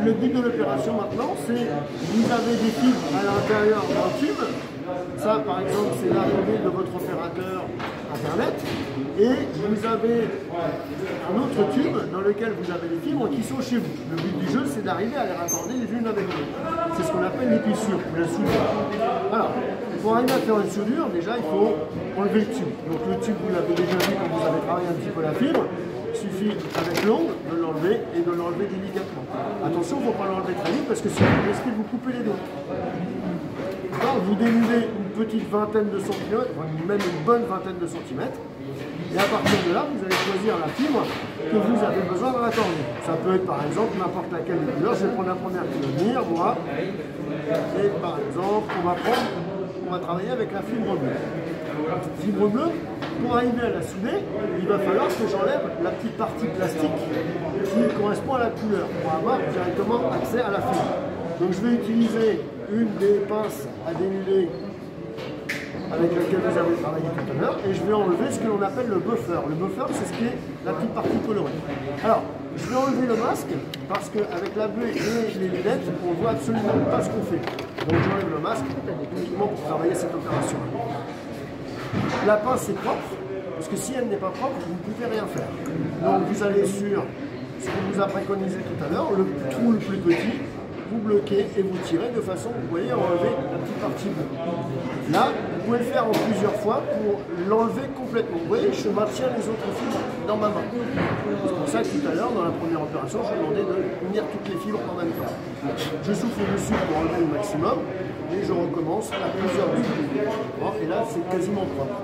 le but de l'opération maintenant, c'est vous avez des fibres à l'intérieur d'un tube. Ça, par exemple, c'est l'arrivée de votre opérateur Internet. Et vous avez un autre tube dans lequel vous avez les fibres qui sont chez vous. Le but du jeu, c'est d'arriver à les raccorder les unes avec les autres. C'est ce qu'on appelle l'épissure ou la soudure. Alors, pour arriver à faire une soudure, déjà, il faut enlever le tube. Donc le tube, vous l'avez déjà vu quand vous avez travaillé un petit peu la fibre. Il suffit avec l'ongle de l'enlever et de l'enlever délicatement. Attention, il ne faut pas l'enlever très vite parce que si vous risquez de vous couper les doigts. Alors, vous dénudez une petite vingtaine de centimètres, même une bonne vingtaine de centimètres. Et à partir de là, vous allez choisir la fibre que vous avez besoin de raccorder. Ça peut être par exemple n'importe laquelle des couleurs. Je vais prendre la première qui va venir, moi. Et par exemple, on va travailler avec la fibre bleue. Fibre bleue, pour arriver à la souder, il va falloir que j'enlève la petite partie plastique qui correspond à la couleur pour avoir directement accès à la fibre. Donc je vais utiliser une des pinces à dénuder avec laquelle vous avez travaillé tout à l'heure et je vais enlever ce que l'on appelle le buffer. Le buffer, c'est ce qui est la petite partie colorée. Alors, je vais enlever le masque parce qu'avec la buée et les lunettes, on ne voit absolument pas ce qu'on fait. Donc j'enlève le masque uniquement pour travailler cette opération. La pince est propre, parce que si elle n'est pas propre, vous ne pouvez rien faire. Donc vous allez sur ce qu'on vous a préconisé tout à l'heure, le trou le plus petit, vous bloquez et vous tirez de façon, vous voyez, à enlever la petite partie bleue. Là, vous pouvez le faire en plusieurs fois pour l'enlever complètement. Vous voyez, je maintiens les autres fibres dans ma main. C'est pour ça que tout à l'heure, dans la première opération, je demandais de unir toutes les fibres en même temps. Je souffle dessus pour enlever le maximum et je recommence à plusieurs reprises. Bon, et là, c'est quasiment propre.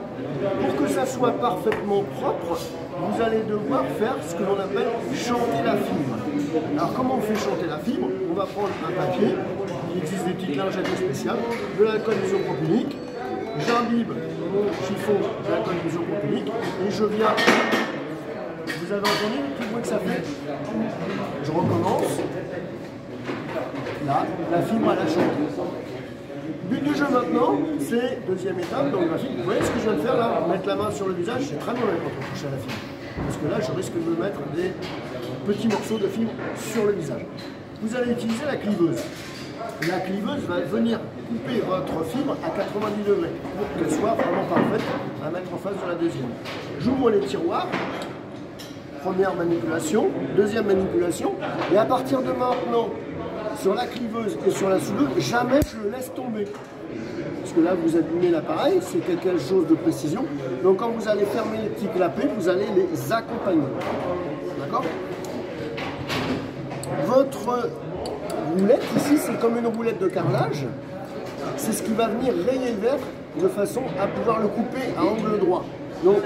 Pour que ça soit parfaitement propre, vous allez devoir faire ce que l'on appelle chanter la fibre. Alors comment on fait chanter la fibre? On va prendre un papier, il existe des petites lingettes spéciales, de l'alcool isopropylique, j'imbibe mon chiffon d'alcool isopropylique et je viens. Vous avez entendu le petit bruit que ça fait? Je recommence. Là, la fibre à la chanter. Le but du jeu maintenant, c'est deuxième étape, donc la fibre. Vous voyez ce que je viens de faire là? Mettre la main sur le visage, c'est très mauvais quand on touche à la fibre. Parce que là, je risque de me mettre des petits morceaux de fibre sur le visage. Vous allez utiliser la cliveuse. La cliveuse va venir couper votre fibre à 90 degrés pour qu'elle soit vraiment parfaite à mettre en face de la deuxième. J'ouvre les tiroirs. Première manipulation, deuxième manipulation. Et à partir de maintenant, sur la cliveuse et sur la soudeuse, jamais je le laisse tomber. Parce que là, vous abîmez l'appareil, c'est quelque chose de précision. Donc quand vous allez fermer les petits clapets, vous allez les accompagner. D'accord? Votre roulette ici, c'est comme une roulette de carrelage. C'est ce qui va venir rayer le verre de façon à pouvoir le couper à angle droit. Donc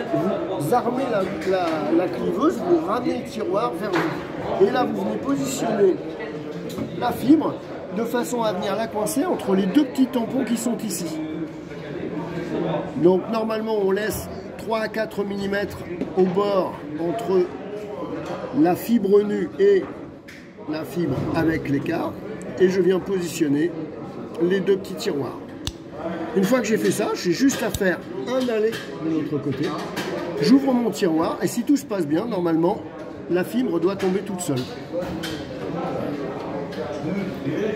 vous armez la cliveuse, vous ramenez le tiroir vers vous. Et là, vous venez positionner la fibre de façon à venir la coincer entre les deux petits tampons qui sont ici. Donc normalement, on laisse 3 à 4 mm au bord entre la fibre nue et la fibre avec l'écart. Et je viens positionner les deux petits tiroirs. Une fois que j'ai fait ça, j'ai juste à faire un aller de l'autre côté. J'ouvre mon tiroir et si tout se passe bien, normalement, la fibre doit tomber toute seule.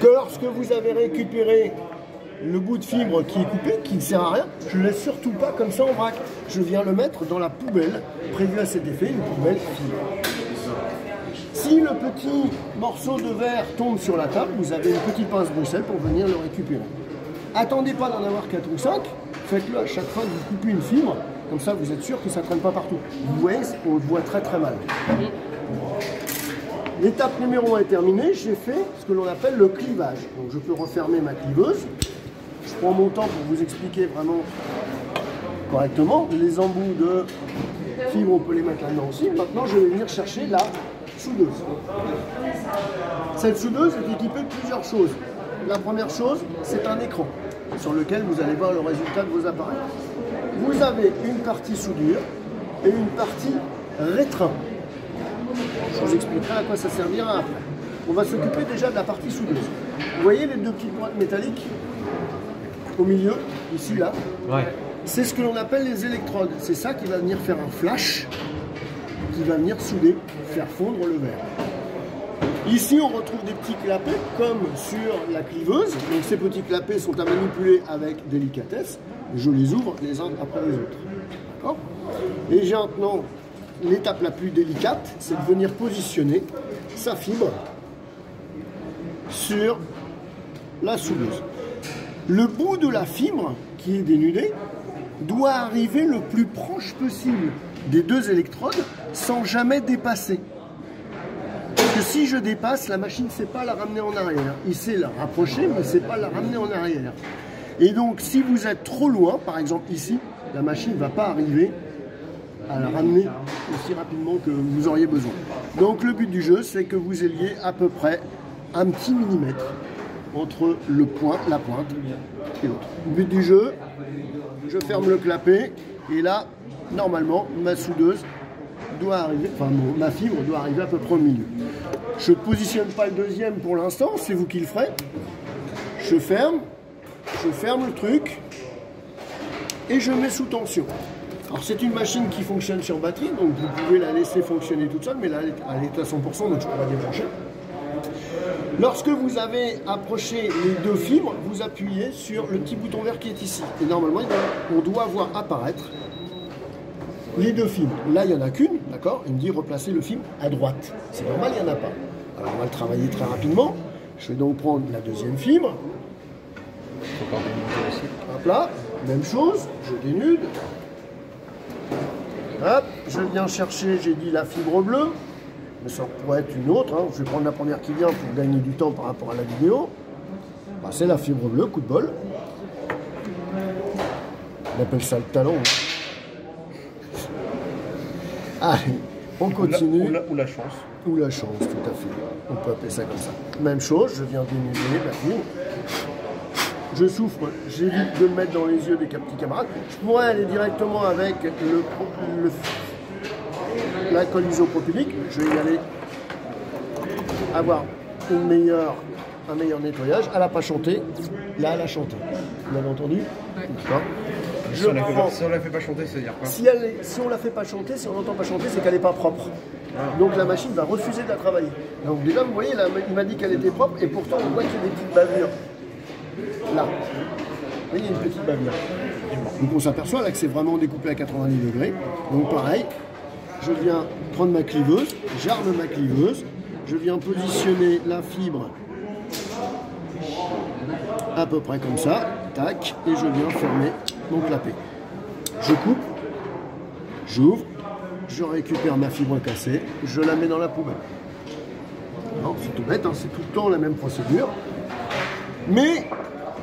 Que lorsque vous avez récupéré le bout de fibre qui est coupé, qui ne sert à rien, je ne laisse surtout pas comme ça en vrac. Je viens le mettre dans la poubelle prévue à cet effet, une poubelle fibre. Si le petit morceau de verre tombe sur la table, vous avez une petite pince Bruxelles pour venir le récupérer. Attendez pas d'en avoir 4 ou 5, faites-le à chaque fois que vous coupez une fibre, comme ça vous êtes sûr que ça ne traîne pas partout. Vous voyez, on le voit très très mal. L'étape numéro 1 est terminée, j'ai fait ce que l'on appelle le clivage. Donc je peux refermer ma cliveuse. Je prends mon temps pour vous expliquer vraiment correctement. Les embouts de fibre, on peut les mettre là-dedans aussi. Maintenant, je vais venir chercher la soudeuse. Cette soudeuse est équipée de plusieurs choses. La première chose, c'est un écran sur lequel vous allez voir le résultat de vos appareils. Vous avez une partie soudure et une partie rétrin. Je vous expliquerai à quoi ça servira après. On va s'occuper déjà de la partie soudeuse. Vous voyez les deux petites pointes métalliques au milieu, ici, là? Ouais. C'est ce que l'on appelle les électrodes. C'est ça qui va venir faire un flash, qui va venir souder, faire fondre le verre. Ici, on retrouve des petits clapets comme sur la cliveuse. Donc ces petits clapets sont à manipuler avec délicatesse. Je les ouvre les uns après les autres. D'accord ? Et j'ai maintenant l'étape la plus délicate, c'est de venir positionner sa fibre sur la soudeuse. Le bout de la fibre qui est dénudé doit arriver le plus proche possible des deux électrodes sans jamais dépasser. Parce que si je dépasse, la machine ne sait pas la ramener en arrière. Il sait la rapprocher, mais ne sait pas la ramener en arrière. Et donc, si vous êtes trop loin, par exemple ici, la machine ne va pas arriver à la ramener aussi rapidement que vous auriez besoin. Donc, le but du jeu, c'est que vous ayez à peu près un petit millimètre entre la pointe et l'autre. Le but du jeu, je ferme le clapet et là, normalement, ma soudeuse doit arriver, enfin ma fibre doit arriver à peu près au milieu. Je ne positionne pas le deuxième pour l'instant, c'est vous qui le ferez. Je ferme le truc et je mets sous tension. Alors c'est une machine qui fonctionne sur batterie, donc vous pouvez la laisser fonctionner toute seule, mais là elle est à 100%, donc je peux la débrancher. Lorsque vous avez approché les deux fibres, vous appuyez sur le petit bouton vert qui est ici. Et normalement, on doit voir apparaître les deux fibres. Là, il n'y en a qu'une, d'accord? Il me dit replacer le fibre à droite. C'est normal, il n'y en a pas. Alors, on va le travailler très rapidement. Je vais donc prendre la deuxième fibre. Hop là, même chose, je dénude. Hop, je viens chercher, j'ai dit la fibre bleue. Mais ça pourrait être une autre, hein. Je vais prendre la première qui vient pour gagner du temps par rapport à la vidéo. Bah, c'est la fibre bleue, coup de bol. On appelle ça le talent. Allez, on continue. Ou la chance. Ou la chance, tout à fait. On peut appeler ça comme ça. Même chose, je viens dénuder la fibre. Je souffre, j'évite de le mettre dans les yeux des petits camarades. Je pourrais aller directement avec l'alcool isopropylique, je vais y aller avoir un meilleur nettoyage. Elle n'a pas chanté, là elle a chanté. Vous l'avez entendu? Ouais. Si on ne la fait pas chanter, c'est-à-dire quoi? Si on ne la fait pas chanter, si on n'entend pas chanter, c'est qu'elle n'est pas propre. Donc la machine va refuser de la travailler. Donc déjà, vous voyez, là, il m'a dit qu'elle était propre et pourtant on voit qu'il y a des petites bavures. Là, vous voyez, il y a une petite bavure. Donc on s'aperçoit là que c'est vraiment découpé à 90 degrés. Donc pareil. Je viens prendre ma cliveuse, j'arme ma cliveuse, je viens positionner la fibre à peu près comme ça, tac, et je viens fermer mon clapet. Je coupe, j'ouvre, je récupère ma fibre cassée, je la mets dans la poubelle. Non, c'est tout bête, hein, c'est tout le temps la même procédure. Mais,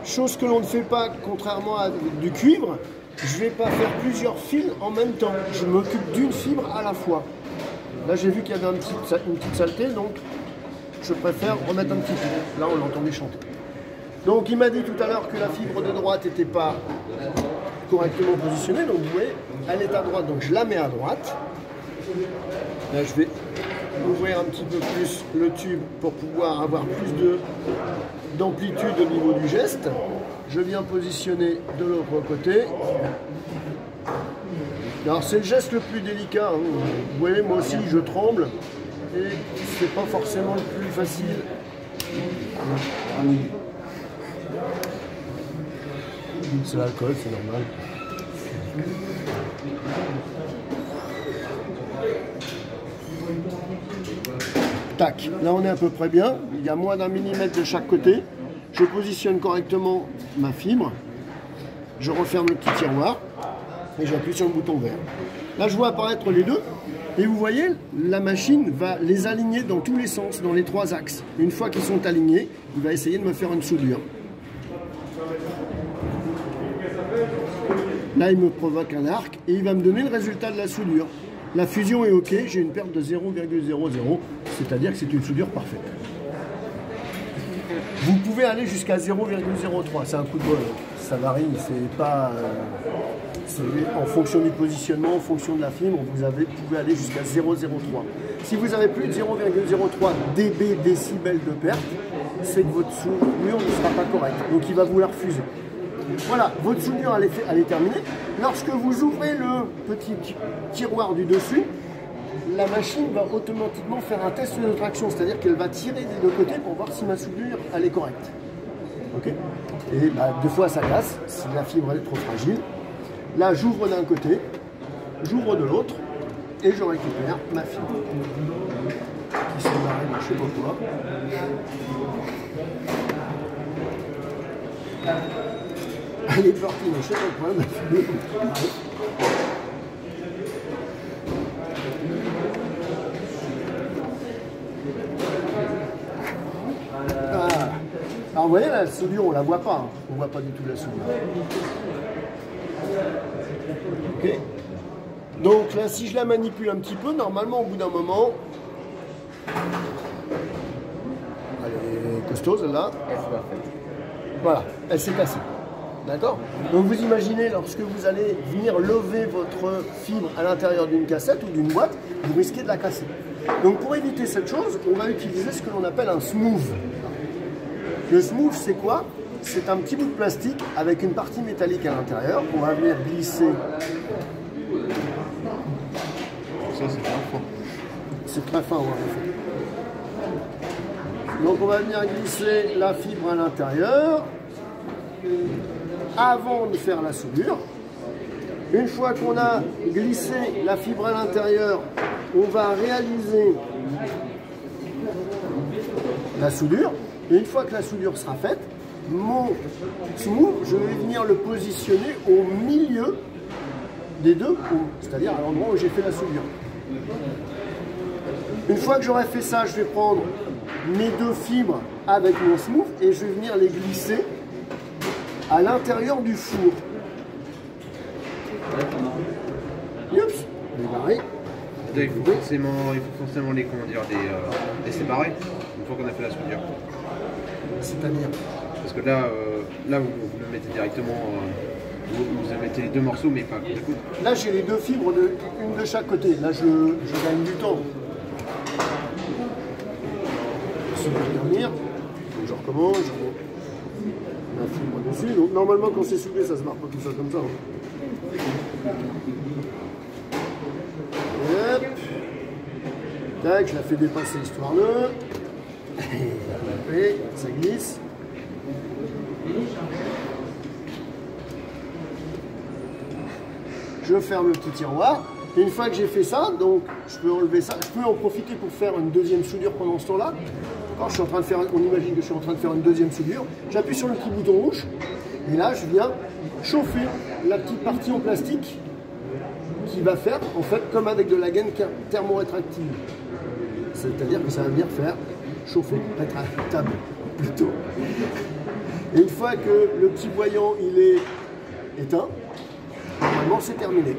chose que l'on ne fait pas, contrairement à du cuivre, je ne vais pas faire plusieurs fils en même temps. Je m'occupe d'une fibre à la fois. Là, j'ai vu qu'il y avait une petite saleté, donc je préfère remettre un petit peu. Là, on l'entendait chanter. Donc, il m'a dit tout à l'heure que la fibre de droite n'était pas correctement positionnée. Donc, vous voyez, elle est à droite, donc je la mets à droite. Là, je vais ouvrir un petit peu plus le tube pour pouvoir avoir plus d'amplitude au niveau du geste. Je viens positionner de l'autre côté. Alors c'est le geste le plus délicat. Hein. Vous voyez, moi aussi je tremble et c'est pas forcément le plus facile. C'est l'alcool, c'est normal. Tac, là on est à peu près bien. Il y a moins d'1 millimètre de chaque côté. Je positionne correctement ma fibre, je referme le petit tiroir et j'appuie sur le bouton vert. Là, je vois apparaître les deux et vous voyez, la machine va les aligner dans tous les sens, dans les 3 axes. Une fois qu'ils sont alignés, il va essayer de me faire une soudure. Là, il me provoque un arc et il va me donner le résultat de la soudure. La fusion est OK, j'ai une perte de 0,00, c'est-à-dire que c'est une soudure parfaite. Vous pouvez aller jusqu'à 0,03, c'est un coup de bol, ça varie, c'est pas... c'est en fonction du positionnement, en fonction de la fibre, vous pouvez aller jusqu'à 0,03. Si vous avez plus de 0,03 dB décibels de perte, c'est que votre soudure ne sera pas correcte, donc il va vous la refuser. Voilà, votre soudure elle est terminée. Lorsque vous ouvrez le petit tiroir du dessus, la machine va automatiquement faire un test de traction, c'est-à-dire qu'elle va tirer des deux côtés pour voir si ma soudure elle est correcte. Ok. Et bah, des fois ça casse, si la fibre est trop fragile. Là j'ouvre d'un côté, j'ouvre de l'autre, et je récupère ma fibre. Qui s'est barrée de je sais pas quoi. Elle est partie de je sais pas quoi, ma fibre. Alors vous voyez la soudure, on la voit pas, hein. On voit pas du tout la soudure. Ok. Donc là, si je la manipule un petit peu, normalement au bout d'un moment, elle est costaud celle-là. Voilà, elle s'est cassée. D'accord? Donc vous imaginez, lorsque vous allez venir lever votre fibre à l'intérieur d'une cassette ou d'une boîte, vous risquez de la casser. Donc pour éviter cette chose, on va utiliser ce que l'on appelle un smooth. Le smooth, c'est quoi? C'est un petit bout de plastique avec une partie métallique à l'intérieur. On va venir glisser. Ça, c'est très fin. C'est très fin, ouais. Donc on va venir glisser la fibre à l'intérieur avant de faire la soudure. Une fois qu'on a glissé la fibre à l'intérieur, on va réaliser la soudure. Et une fois que la soudure sera faite, mon smooth, je vais venir le positionner au milieu des deux coups, c'est-à-dire à l'endroit où j'ai fait la soudure. Une fois que j'aurai fait ça, je vais prendre mes deux fibres avec mon smooth et je vais venir les glisser à l'intérieur du four. Oups, démarrer. Il faut forcément les, comment dire, les séparer une fois qu'on a fait la soudure. C'est-à-dire parce que là, là vous le mettez directement, vous mettez les deux morceaux, mais pas côte à côte. Là, j'ai les deux fibres, une de chaque côté. Là, je gagne du temps. Si je vais dormir, je recommence, je mets la fibre dessus. Donc, normalement, quand c'est soudé, ça se marre pas tout ça comme ça. Hop. Tac, je la fais dépasser histoire de. Et ça glisse. Je ferme le petit tiroir. Et une fois que j'ai fait ça, donc je peux enlever ça. Je peux en profiter pour faire une deuxième soudure pendant ce temps-là. Je suis en train de faire, on imagine que je suis en train de faire une deuxième soudure. J'appuie sur le petit bouton rouge. Et là, je viens chauffer la petite partie en plastique qui va faire, en fait, comme avec de la gaine thermorétractive. C'est-à-dire que ça va venir faire chauffer, rétractable plutôt. Et une fois que le petit voyant il est éteint, normalement c'est terminé.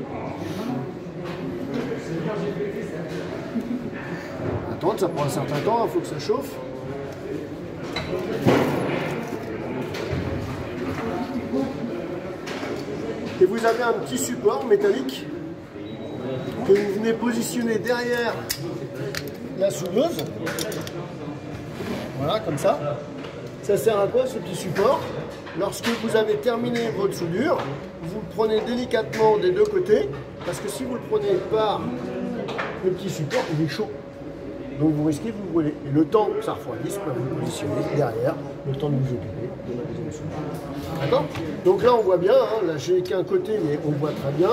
Attendre, ça prend un certain temps, il faut que ça chauffe. Et vous avez un petit support métallique que vous venez positionner derrière la soudeuse. Voilà, comme ça. Ça sert à quoi ce petit support? Lorsque vous avez terminé votre soudure, vous le prenez délicatement des deux côtés, parce que si vous le prenez par le petit support, il est chaud. Donc vous risquez de vous brûler. Et le temps que ça refroidisse, vous pouvez vous positionner derrière, le temps de vous occuper de la deuxième soudure. D'accord? Donc là on voit bien, hein, là j'ai qu'un côté, mais on voit très bien.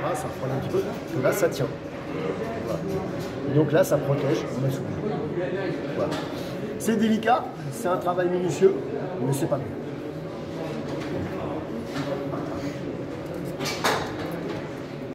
Voilà, ça refroidit un petit peu. Et là ça tient. Voilà. Et donc là ça protège la soudure. Voilà. C'est délicat, c'est un travail minutieux, mais c'est pas bien.